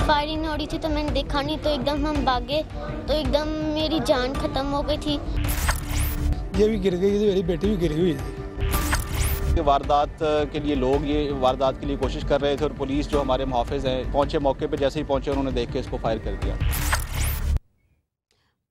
Firing हो रही थी तो मैंने देखा नहीं, तो एकदम हम भागे तो एकदम मेरी जान खत्म हो गई थी। ये भी गिर गई थी, मेरी बेटी भी गिरी हुई थी। वारदात के लिए लोग ये वारदात के लिए कोशिश कर रहे थे और पुलिस जो हमारे मुहाफिज हैं पहुंचे, मौके पे जैसे ही पहुंचे उन्होंने देख के इसको फायर कर दिया।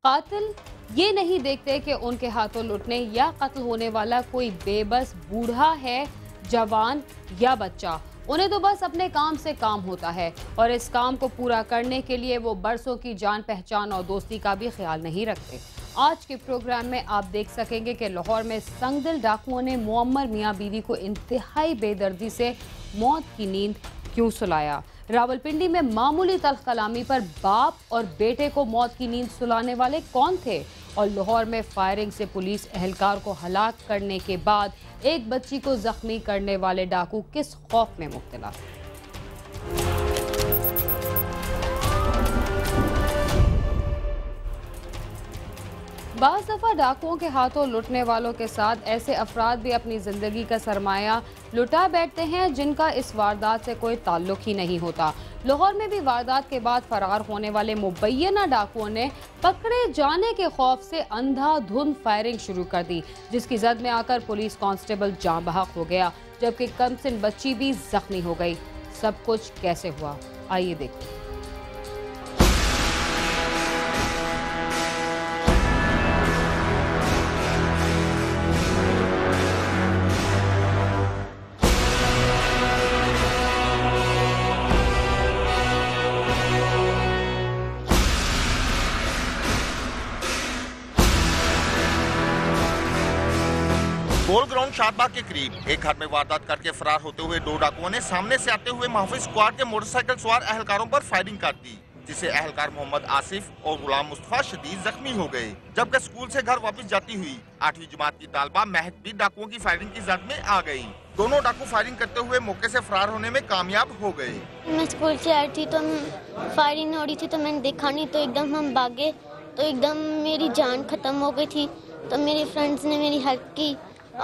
कातिल ये नहीं देखते कि उनके हाथों लुटने या कत्ल होने वाला कोई बेबस बूढ़ा है, जवान या बच्चा। उन्हें तो बस अपने काम से काम होता है और इस काम को पूरा करने के लिए वो बरसों की जान पहचान और दोस्ती का भी ख्याल नहीं रखते। आज के प्रोग्राम में आप देख सकेंगे कि लाहौर में संगदिल डाकुओं ने मुअम्मर मियां बीवी को इंतहाई बेदर्दी से मौत की नींद क्यों सुलाया। रावलपिंडी में मामूली तल्ख कलामी पर बाप और बेटे को मौत की नींद सुलाने वाले कौन थे, और लाहौर में फायरिंग से पुलिस एहलकार को हलाक करने के बाद एक बच्ची को जख्मी करने वाले डाकू किस खौफ में मुब्तला। बाज़ दफ़ा डाकुओं के हाथों लुटने वालों के साथ ऐसे अफराद भी अपनी ज़िंदगी का सरमाया लुटा बैठते हैं जिनका इस वारदात से कोई ताल्लुक ही नहीं होता। लाहौर में भी वारदात के बाद फरार होने वाले मुबैना डाकुओं ने पकड़े जाने के खौफ से अंधाधुंध फायरिंग शुरू कर दी, जिसकी जद में आकर पुलिस कांस्टेबल जाँ बहक हो गया, जबकि कमसिन बच्ची भी जख्मी हो गई। सब कुछ कैसे हुआ, आइए देखते हैं। गोल ग्राउंड शाहबाग के करीब एक घर में वारदात करके फरार होते हुए दो डाकुओं ने सामने से आते हुए महफूज स्क्वाड के मोटरसाइकिल सवार अहलकारों पर फायरिंग कर दी, जिससे अहलकार मोहम्मद आसिफ और गुलाम मुस्तफा शदीद जख्मी हो गए। जबकि स्कूल से घर वापस जाती हुई 8वीं जमात की तालबा महक भी डाकुओं की फायरिंग की जद में आ गई। दोनों डाकू फायरिंग करते हुए मौके से फरार होने में कामयाब हो गए। मैं स्कूल से आई थी तो फायरिंग हो रही थी तो मैंने देखा नहीं, तो एकदम हम भागे तो एकदम मेरी जान खत्म हो गई थी। तो मेरे फ्रेंड्स ने मेरी हेल्प की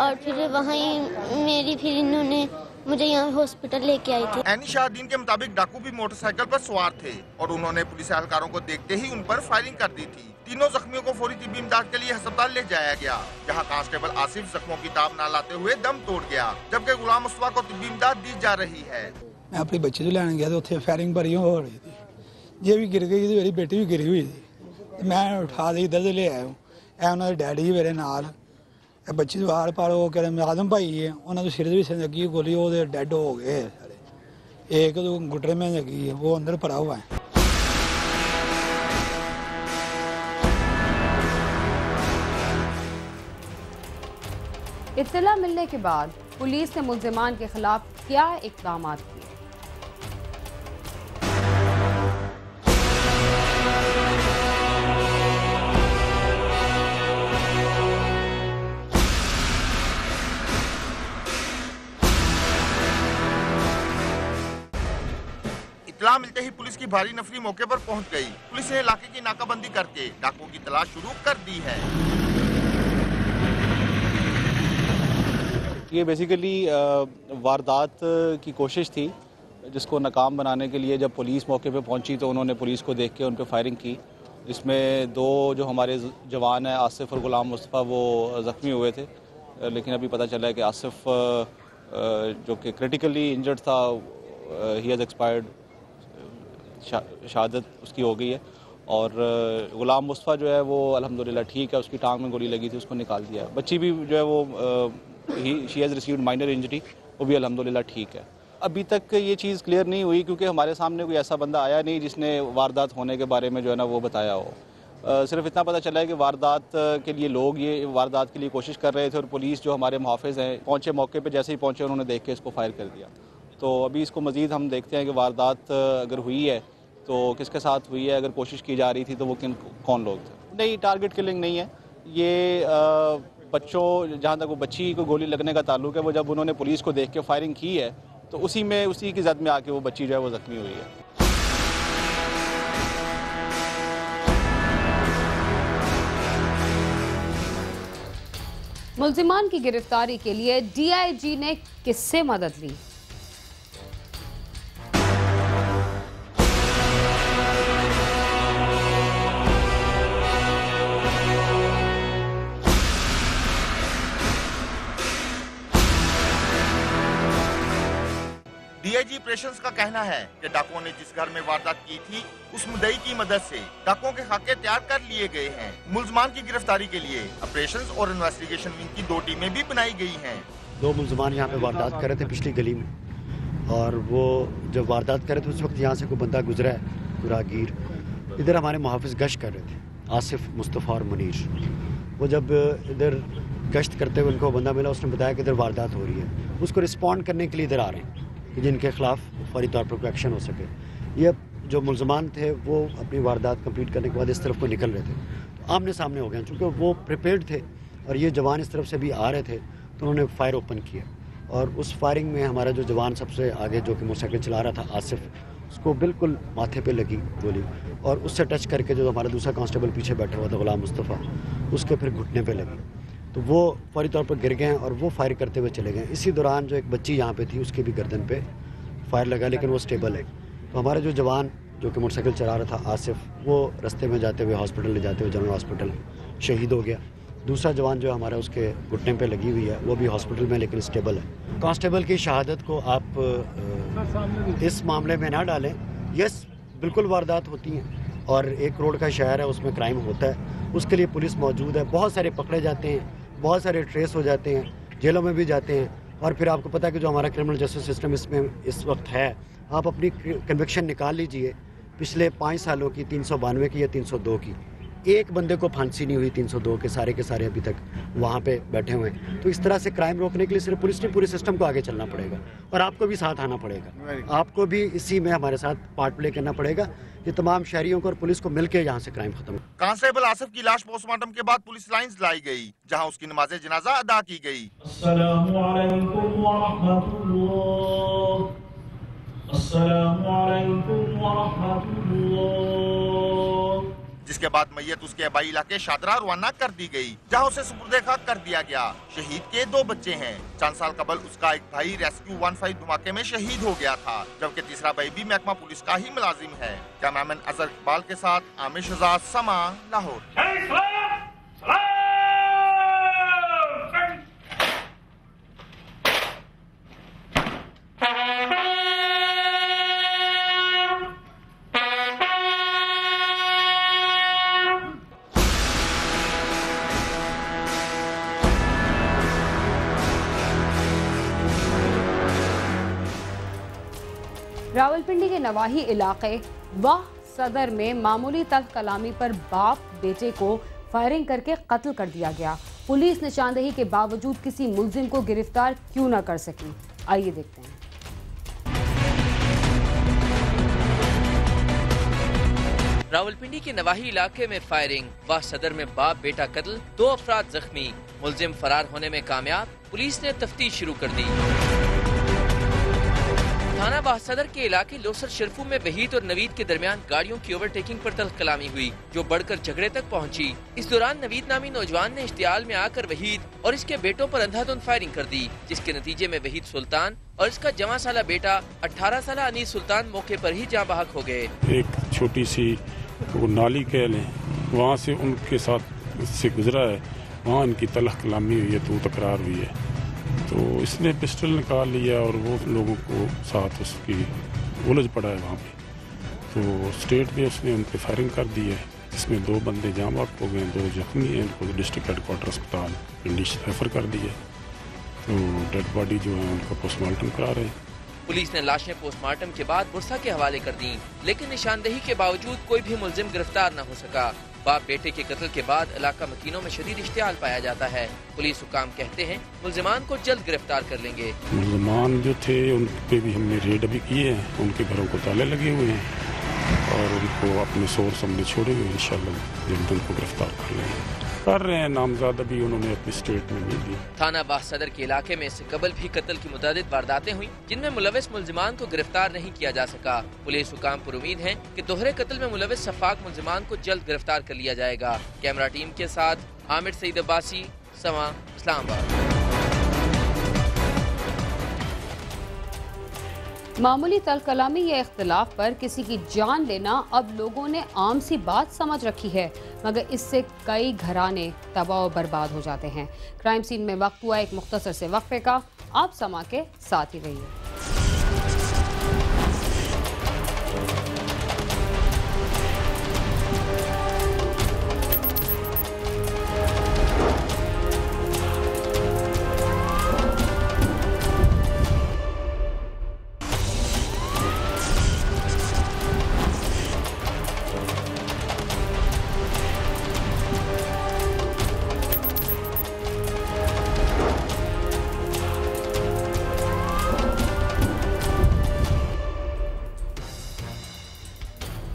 और फिर वहीं फिर इन्होंने मुझे यहाँ हॉस्पिटल लेके आई थी। ऐनी शाहदीन के मुताबिक डाकू भी मोटरसाइकिल पर सवार थे और उन्होंने पुलिस एहलकारों को देखते ही उन पर फायरिंग कर दी थी। तीनों जख्मियों को फौरी तिब्बी इमदाद के लिए अस्पताल ले जाया गया, जहाँ कांस्टेबल आसिफ जख्मों की ताब न लाते हुए दम तोड़ गया, जबकि गुलाम मुस्तफा को तिब्बी इमदाद दी जा रही है। मैं अपनी बच्ची को लेने गया तो उत्थे फायरिंग भरी हो रही थी, ये भी गिर गई थी, मेरी बेटी भी गिरी हुई थी। मैं उठा दी इधर से ले आया हूँ, उन्होंने डैडी मेरे नाल बच्ची तो आर पार वो कह रहे आदम भाई है, उन्होंने तो सिर भी से लगी गोली, वो डेड हो गए सारे। एक तो घुटने में लगी है, वो अंदर पड़ा हुआ है। इत्तला मिलने के बाद पुलिस ने मुल्जिमान के खिलाफ क्या इक़दाम किए। इत्तला मिलते ही पुलिस की भारी नफरी मौके पर पहुंच गई। पुलिस ने इलाके की नाकाबंदी करके डाकुओं की तलाश शुरू कर दी है। ये बेसिकली वारदात की कोशिश थी, जिसको नाकाम बनाने के लिए जब पुलिस मौके पे पहुंची तो उन्होंने पुलिस को देख के उन पर फायरिंग की, जिसमें दो जो हमारे जवान हैं आसिफ और गुलाम मुस्तफ़ा वो ज़ख्मी हुए थे। लेकिन अभी पता चला है कि आसिफ जो कि क्रिटिकली इंजर्ड था, ही हैज़ एक्सपायर्ड, शहादत उसकी हो गई है। और गुलाम मुस्तफ़ा जो है वो अल्हम्दुलिल्लाह ठीक है, उसकी टांग में गोली लगी थी, उसको निकाल दिया। बच्ची भी जो है वो she has received minor injury, वो भी अल्हम्दुलिल्लाह ठीक है। अभी तक ये चीज़ क्लियर नहीं हुई क्योंकि हमारे सामने कोई ऐसा बंदा आया नहीं जिसने वारदात होने के बारे में जो है ना वो बताया हो। सिर्फ इतना पता चला है कि वारदात के लिए लोग ये वारदात के लिए कोशिश कर रहे थे और पुलिस जो हमारे मुहाफिज हैं पहुँचे, मौके पर जैसे ही पहुँचे उन्होंने देख के इसको फायर कर दिया। तो अभी इसको मज़ीद हम देखते हैं कि वारदात अगर हुई है तो किसके साथ हुई है, अगर कोशिश की जा रही थी तो वो कौन लोग थे। नहीं, टारगेट किलिंग नहीं है ये। बच्चों, जहाँ तक वो बच्ची को गोली लगने का ताल्लुक है, वो जब उन्होंने पुलिस को देख के फायरिंग की है तो उसी की जद में आके वो बच्ची जो है वो जख्मी हुई है। मुल्जिमान की गिरफ्तारी के लिए DIG ने किससे मदद ली? डीआईजी ऑपरेशंस का कहना है कि डाकुओं ने जिस घर में वारदात की थी उस मुद्दई की मदद से डाकुओं के खाके तैयार कर लिए गए हैं। मुलजमान की गिरफ्तारी के लिए ऑपरेशंस और इन्वेस्टिगेशन विंग की 2 टीमें भी बनाई गई हैं। 2 मुलजमान यहाँ पे वारदात कर रहे थे पिछली गली में, और वो जब वारदात कर रहे थे उस वक्त यहाँ से कोई बंदा गुजरा है राहगीर, इधर हमारे मुहाफिज गश्त कर रहे थे, आसिफ, मुस्तफ़ा और मुनीर। वो जब इधर गश्त करते हुए उनको बंदा मिला, उसने बताया कि इधर वारदात हो रही है, उसको रिस्पॉन्ड करने के लिए इधर आ रहे हैं कि जिनके खिलाफ फौरी तौर पर कोई एक्शन हो सके। ये जो मुलजमान थे वो अपनी वारदात कंप्लीट करने के बाद इस तरफ को निकल रहे थे, तो आमने सामने हो गए, चूँकि वो प्रिपेयर्ड थे और ये जवान इस तरफ से भी आ रहे थे, तो उन्होंने फायर ओपन किया और उस फायरिंग में हमारा जो जवान सबसे आगे जो कि मोटरसाइकिल चला रहा था आसिफ, उसको बिल्कुल माथे पे लगी गोली और उससे टच करके जो हमारा दूसरा कांस्टेबल पीछे बैठा हुआ था गुलाम मुस्तफ़ा, उसके फिर घुटने पे लगी, तो वो फौरी तौर पर गिर गए और वो फायर करते हुए चले गए। इसी दौरान जो एक बच्ची यहाँ पे थी उसके भी गर्दन पे फायर लगा, लेकिन वो स्टेबल है। तो हमारा जो जवान जो कि मोटरसाइकिल चला रहा था आसिफ, वो रास्ते में जाते हुए हॉस्पिटल ले जाते हुए जनरल हॉस्पिटल शहीद हो गया। दूसरा जवान जो हमारा उसके घुटने पे लगी हुई है वो भी हॉस्पिटल में लेकिन स्टेबल है। कांस्टेबल की शहादत को आप इस मामले में ना डालें। यस, बिल्कुल वारदात होती हैं और एक करोड़ का शहर है, उसमें क्राइम होता है, उसके लिए पुलिस मौजूद है, बहुत सारे पकड़े जाते हैं, बहुत सारे ट्रेस हो जाते हैं, जेलों में भी जाते हैं। और फिर आपको पता है कि जो हमारा क्रिमिनल जस्टिस सिस्टम इसमें इस वक्त है, आप अपनी कन्विक्शन निकाल लीजिए पिछले 5 सालों की 392 की या 302 की, एक बंदे को फांसी नहीं हुई 302 के सारे अभी तक वहाँ पे बैठे हुए हैं। तो इस तरह से क्राइम रोकने के लिए सिर्फ पुलिस नहीं, पूरे सिस्टम को आगे चलना पड़ेगा और आपको भी साथ आना पड़ेगा, आपको भी इसी में हमारे साथ पार्ट प्ले करना पड़ेगा कि तमाम शहरियों को और पुलिस को मिलकर यहाँ से क्राइम खत्म। कांस्टेबल आसिफ की लाश पोस्टमार्टम के बाद पुलिस लाइंस लाई गई, जहां उसकी नमाज़े जनाजा अदा की गई। जिसके बाद मैयत उसके आबाई इलाके शादरा रवाना कर दी गई, जहां उसे सुपुर्दे खाक कर दिया गया। शहीद के 2 बच्चे हैं। 4 साल कबल उसका एक भाई रेस्क्यू 15 धमाके में शहीद हो गया था, जबकि तीसरा भाई भी महकमा पुलिस का ही मुलाजिम है। कैमरामैन अजहर इकबाल के साथ आमिर शहजाद, समा, लाहौर। रावलपिंडी के नवाही इलाके वाह सदर में मामूली तल्ख कलामी पर बाप बेटे को फायरिंग करके कत्ल कर दिया गया। पुलिस निशानदेही के बावजूद किसी मुलजिम को गिरफ्तार क्यों न कर सकी, आइए देखते हैं। रावलपिंडी के नवाही इलाके में फायरिंग, वाह सदर में बाप बेटा कत्ल, 2 अफराद जख्मी, मुलजिम फरार होने में कामयाब, पुलिस ने तफ्तीश शुरू कर दी। थाना वाह सदर के इलाके लोसर शरफू में वहीद और नवीद के दरमियान गाड़ियों की ओवरटेकिंग पर तल्ख कलामी हुई, जो बढ़कर झगड़े तक पहुंची। इस दौरान नवीद नामी नौजवान ने इश्तियाल में आकर वहीद और इसके बेटों पर अंधाधुंध फायरिंग कर दी, जिसके नतीजे में वहीद सुल्तान और इसका जवां साला बेटा 18 साला अनीस सुल्तान मौके पर ही जाँ बहक हो गए। एक छोटी सी वो नाली कह लें, वहाँ से उनके साथ से गुजरा है, वहाँ इनकी तल्ख कलामी हुई है, तो तकरार हुई है, तो इसने पिस्टल निकाल लिया और वो लोगों को साथ उसकी उलझ पड़ा है वहाँ पे, तो स्टेट में उसने उन पर फायरिंग कर दी है, जिसमें 2 बंदे जाँ बहक हो गए, 2 जख्मी हैं, उनको डिस्ट्रिक्ट हेडक्वार्टर अस्पताल पिंडी रेफर कर दी है, तो डेड बॉडी जो है उनका पोस्टमार्टम करा रहे हैं। पुलिस ने लाशें पोस्टमार्टम के बाद बुरसा के हवाले कर दी, लेकिन निशानदेही के बावजूद कोई भी मुलजिम गिरफ्तार न हो सका। बाप बेटे के कत्ल के बाद इलाका मकीनों में शदीद इश्तियाल पाया जाता है। पुलिस हुकाम कहते हैं मुलजिमान को जल्द गिरफ्तार कर लेंगे। मुलजिमान जो थे उन पे भी हमने रेड अभी किए हैं, उनके घरों को ताले लगे हुए हैं और उनको अपने सोर्स हमने छोड़े हुए, इंशाल्लाह जल्द उनको गिरफ्तार कर लेंगे। कर रहे हैं, नामजद अभी उन्होंने अपनी स्टेट में भी दी। थाना वाह सदर के इलाके में इससे कबल भी कत्ल की मुतादिद वारदातें हुई, जिनमें मुलविस मुलजिमान को गिरफ्तार नहीं किया जा सका। पुलिस हुकाम पर उम्मीद है कि दोहरे कत्ल में मुलविस शफाक मुलजिमान को जल्द गिरफ्तार कर लिया जाएगा। कैमरा टीम के साथ आमिर सईद अब्बासी, समा, इस्लामाबाद। मामूली तलकलामी या इख्तिलाफ पर किसी की जान लेना अब लोगों ने आम सी बात समझ रखी है, मगर इससे कई घराने तबाह और बर्बाद हो जाते हैं। क्राइम सीन में वक्त हुआ एक मुख्तसर से वक्फे का, आप समा के साथ ही रहिए।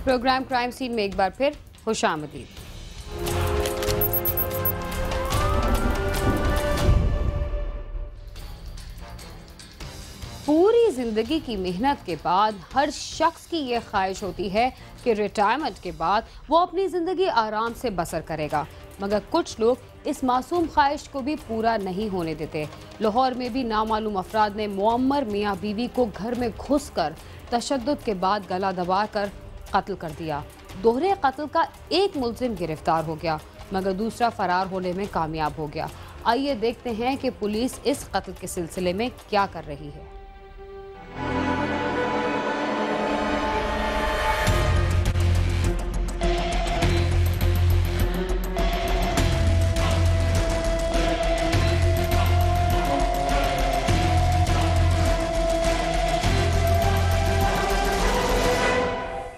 प्रोग्राम क्राइम सीन में एक बार फिर खुशामदीद। पूरी जिंदगी की मेहनत के बाद हर शख्स की ये ख्वाहिश होती है कि रिटायरमेंट के बाद वो अपनी जिंदगी आराम से बसर करेगा, मगर कुछ लोग इस मासूम ख्वाहिश को भी पूरा नहीं होने देते। लाहौर में भी नामालूम अफराद ने मुअम्मर मियाँ बीवी को घर में घुसकर तशद्दुद के बाद गला दबाकर कत्ल कर दिया। दोहरे कत्ल का एक मुलजिम गिरफ्तार हो गया, मगर दूसरा फरार होने में कामयाब हो गया। आइए देखते हैं कि पुलिस इस कत्ल के सिलसिले में क्या कर रही है।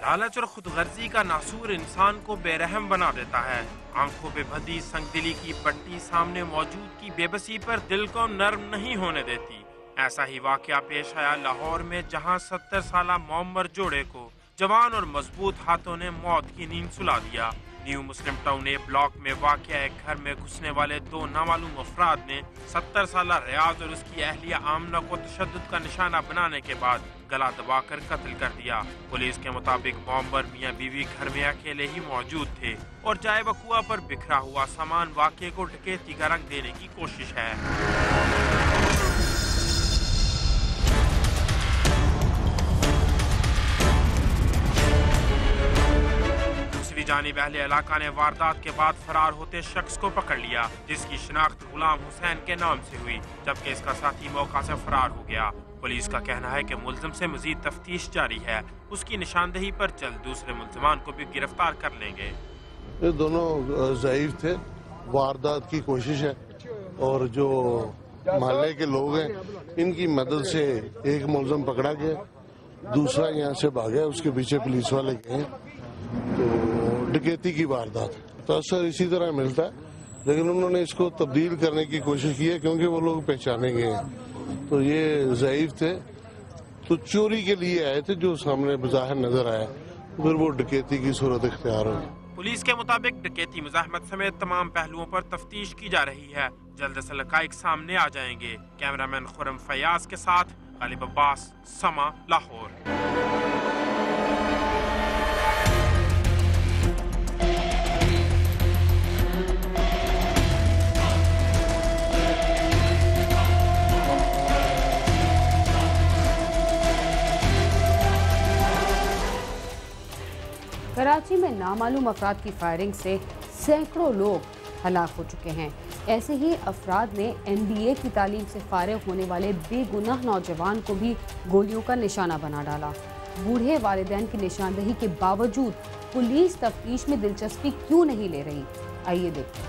लालच और खुदगर्जी का नासूर इंसान को बेरहम बना देता है। आंखों पे बंधी संगदिली की पट्टी सामने मौजूद की बेबसी पर दिल को नर्म नहीं होने देती। ऐसा ही वाकया पेश आया लाहौर में, जहां 70 साला मुअम्मर जोड़े को जवान और मजबूत हाथों ने मौत की नींद सुला दिया। न्यू मुस्लिम टाउन ए ब्लॉक में वाकया एक घर में घुसने वाले दो नामालूम अफराद ने 70 साला रियाज और उसकी अहलिया आमना को तशद्दुद का निशाना बनाने के बाद गला दबाकर कत्ल कर दिया। पुलिस के मुताबिक मुअम्मर मियां बीवी घर में अकेले ही मौजूद थे और जाए वकुआ पर बिखरा हुआ सामान वाकये को डकैती का रंग देने की कोशिश है। जानिब अहले इलाका ने वारदात के बाद फरार होते शख्स को पकड़ लिया, जिसकी शिनाख्त गुलाम हुसैन के नाम से हुई, जबकि इसका साथी मौका से फरार हो गया। पुलिस का कहना है कि मुलजिम से मजीद तफ्तीश जारी है। उसकी निशानदेही पर जल्द दूसरे मुलजिमान को भी गिरफ्तार कर लेंगे। ये दोनों ज़ईफ थे, वारदात की कोशिश है और जो मोहल्ले के लोग हैं इनकी मदद से एक मुलजिम पकड़ा गया, दूसरा यहाँ से भागा, उसके पीछे पुलिस वाले गए। तो डकैती की वारदात तो असर इसी तरह मिलता है, लेकिन उन्होंने इसको तब्दील करने की कोशिश की है क्योंकि वो लोग पहचाने गए हैं। तो ये ज़ईफ थे, तो चोरी के लिए आए थे, जो सामने बज़ाहिर नजर आया, फिर वो डकैती की सूरत इख्तियार हो। पुलिस के मुताबिक डकैती मुज़ाहमत समेत तमाम पहलुओं पर तफ्तीश की जा रही है। जल्द से हक़ाइक़ सामने आ जाएंगे। कैमरामैन खुरम फयाज के साथ गालिब अब्बास, समा, लाहौर। कराची में नामालूम अफराद की फायरिंग से सैकड़ों लोग हलाक हो चुके हैं। ऐसे ही अफराद ने NBA की तालीम से फारिग होने वाले बेगुनाह नौजवान को भी गोलियों का निशाना बना डाला। बूढ़े वालिदैन की निशानदेही के बावजूद पुलिस तफ्तीश में दिलचस्पी क्यों नहीं ले रही, आइए देखते हैं।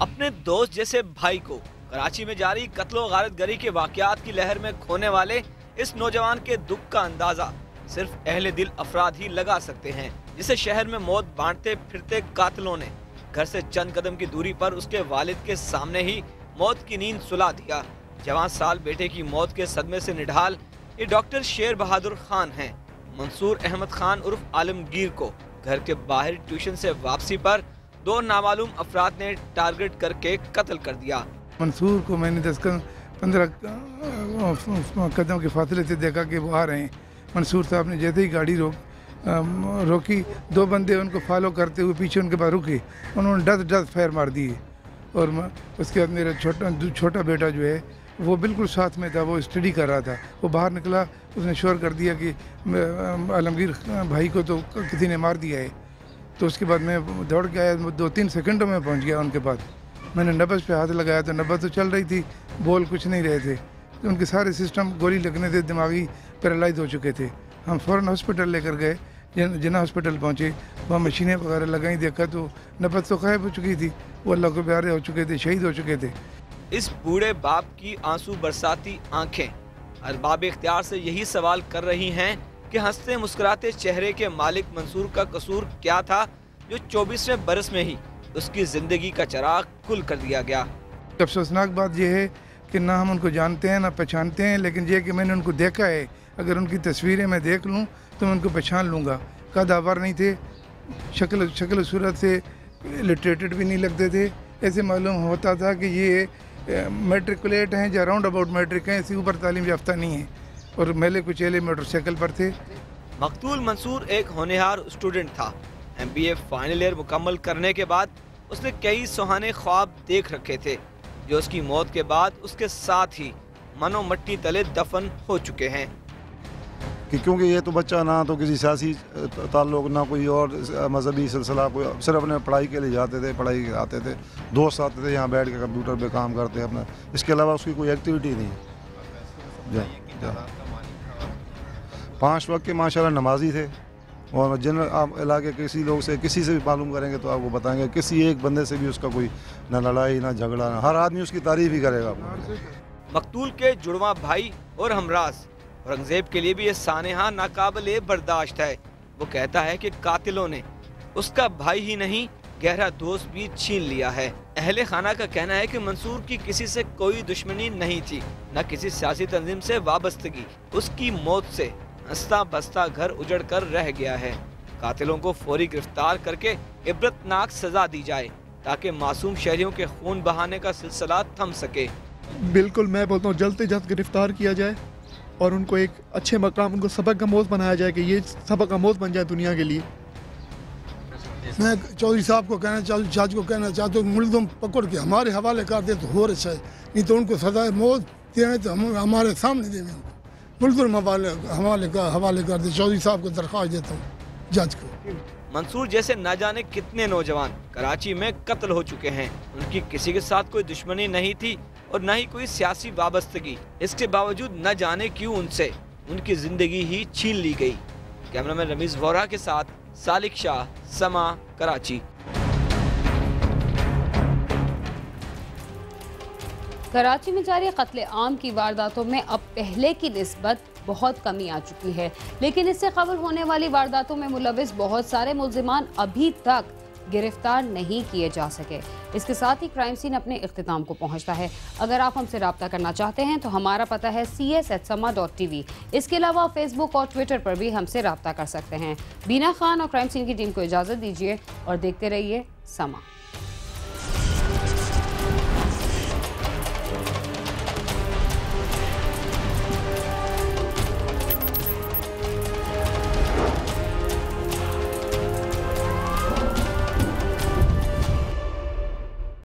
अपने दोस्त जैसे भाई को कराची में जारी कत्लो गारतगरी के वाकयात की लहर में खोने वाले इस नौजवान के दुख का अंदाजा सिर्फ अहले दिल अफराद ही लगा सकते हैं, जिसे शहर में मौत बांटते फिरते कातिलों ने घर से चंद कदम की दूरी पर उसके वालिद के सामने ही मौत की नींद सुला दिया। जवान साल बेटे की मौत के सदमे से निढाल ये डॉक्टर शेर बहादुर खान हैं। मंसूर अहमद खान उर्फ आलमगीर को घर के बाहर ट्यूशन से वापसी पर दो नामालूम अफराद ने टारगेट करके कत्ल कर दिया। मंसूर को मैंने 10-15 कदम के फासले से देखा कि वो आ रहे हैं। मंसूर साहब ने जैसे ही गाड़ी रोकी, दो बंदे उनको फॉलो करते हुए पीछे उनके पास रुके, उन्होंने 10 फायर मार दिए। और उसके बाद मेरा छोटा बेटा जो है वो बिल्कुल साथ में था, वो स्टडी कर रहा था। वो बाहर निकला, उसने शोर कर दिया कि आलमगीर भाई को तो किसी ने मार दिया है। तो उसके बाद मैं दौड़ के आया, 2-3 सेकंडों में पहुंच गया उनके पास। मैंने नब्ज़ पे हाथ लगाया तो नब्ज़ तो चल रही थी, बोल कुछ नहीं रहे थे। तो उनके सारे सिस्टम गोली लगने से दिमागी पैरालाइज हो चुके थे। हम फ़ौरन हॉस्पिटल लेकर गए, जिन्ना हॉस्पिटल पहुँचे, वहाँ मशीनें वगैरह लगाई, देखा तो नब्ज़ तो गायब हो चुकी थी, वो अल्लाह को प्यारे हो चुके थे, शहीद हो चुके थे। इस बूढ़े बाप की आंसू बरसाती आंखें अरबाब इख्तियार से यही सवाल कर रही हैं कि हंसते मुस्कुराते चेहरे के मालिक मंसूर का कसूर क्या था, जो 24वें बरस में ही उसकी जिंदगी का चिराग कुल कर दिया गया। अफसोसनाक बात यह है कि ना हम उनको जानते हैं ना पहचानते हैं, लेकिन ये कि मैंने उनको देखा है। अगर उनकी तस्वीरें मैं देख लूँ तो मैं उनको पहचान लूँगा। कदावर नहीं थे, शक्ल सूरत से लिटरेटेड भी नहीं लगते थे। ऐसे मालूम होता था कि ये मैट्रिकुलेट हैं या राउंड अबाउट मैट्रिक हैं, ऐसी ऊपर तालीम याफ्ता नहीं है। और मेले कुचेले मोटरसाइकिल पर थे। मकतूल मंसूर एक होनहार स्टूडेंट था। MBA फाइनल ईयर मुकम्मल करने के बाद उसने कई सुहाने ख्वाब देख रखे थे, जो उसकी मौत के बाद उसके साथ ही मनो मट्टी तले दफन हो चुके हैं। कि क्योंकि ये तो बच्चा ना तो किसी सियासी ताल्लुक ना कोई और मजहबी सिलसिला, कोई सिर्फ अपने पढ़ाई के लिए जाते थे, पढ़ाई आते थे, दोस्त आते थे, यहाँ बैठ के कंप्यूटर पे काम करते हैं अपना, इसके अलावा उसकी कोई एक्टिविटी नहीं है। 5 वक्त के माशाल्लाह नमाजी थे। और जिन आप इलाके किसी लोग से किसी से भी मालूम करेंगे तो आपको बताएंगे किसी एक बंदे से भी उसका कोई ना लड़ाई ना झगड़ा, ना हर आदमी उसकी तारीफ ही करेगा। मकतूल के जुड़वा भाई और हमराज औरंगजेब के लिए भी ये सानेहा नाकाबिले बर्दाश्त है। वो कहता है कि कातिलों ने उसका भाई ही नहीं गहरा दोस्त भी छीन लिया है। अहले खाना का कहना है कि मंसूर की किसी से कोई दुश्मनी नहीं थी, न किसी सियासी तंजीम से वाबस्तगी। उसकी मौत से हंसता बसता घर उजड़ कर रह गया है। कातिलों को फौरी गिरफ्तार करके इबरतनाक सजा दी जाए ताकि मासूम शहरियों के खून बहाने का सिलसिला थम सके। बिल्कुल, मैं बोलता हूँ जल्द से जल्द गिरफ्तार किया जाए और उनको एक अच्छे मकाम, उनको सबक आमोज़ बनाया जाए कि ये सबक आमोज़ बन जाए दुनिया के लिए। मैं चौधरी साहब को कहना चाहूँ, जज को कहना चाहता हूँ, मुल्ज़िम पकड़ के हमारे हवाले कर दे तो और अच्छा है, नहीं तो उनको सजा मौत दें तो हम हमारे सामने दें। उनको मुल्ज़िम हवाले कर दे। चौधरी साहब को दरख्वास्त देता हूँ जज को। मंसूर जैसे न जाने कितने नौजवान कराची में कत्ल हो चुके हैं। उनकी किसी के साथ कोई दुश्मनी नहीं थी और न ही कोई सियासी वाबस्तगी। इसके बावजूद न जाने क्यों उनसे उनकी जिंदगी ही छीन ली गई। कैमरामैन रमीज वोरा के साथ सालिक शाह, समा, कराची। कराची में जारी कत्ले आम की वारदातों में अब पहले की निस्बत बहुत कमी आ चुकी है, लेकिन इससे कबल होने वाली वारदातों में मुलविस बहुत सारे मुल्जिमान अभी तक गिरफ्तार नहीं किए जा सके। इसके साथ ही क्राइम सीन अपने इख्तिताम को पहुंचता है। अगर आप हमसे रब्ता करना चाहते हैं तो हमारा पता है cs@sama.tv। इसके अलावा फेसबुक और ट्विटर पर भी हमसे रब्ता कर सकते हैं। बीना खान और क्राइम सीन की टीम को इजाज़त दीजिए और देखते रहिए समा।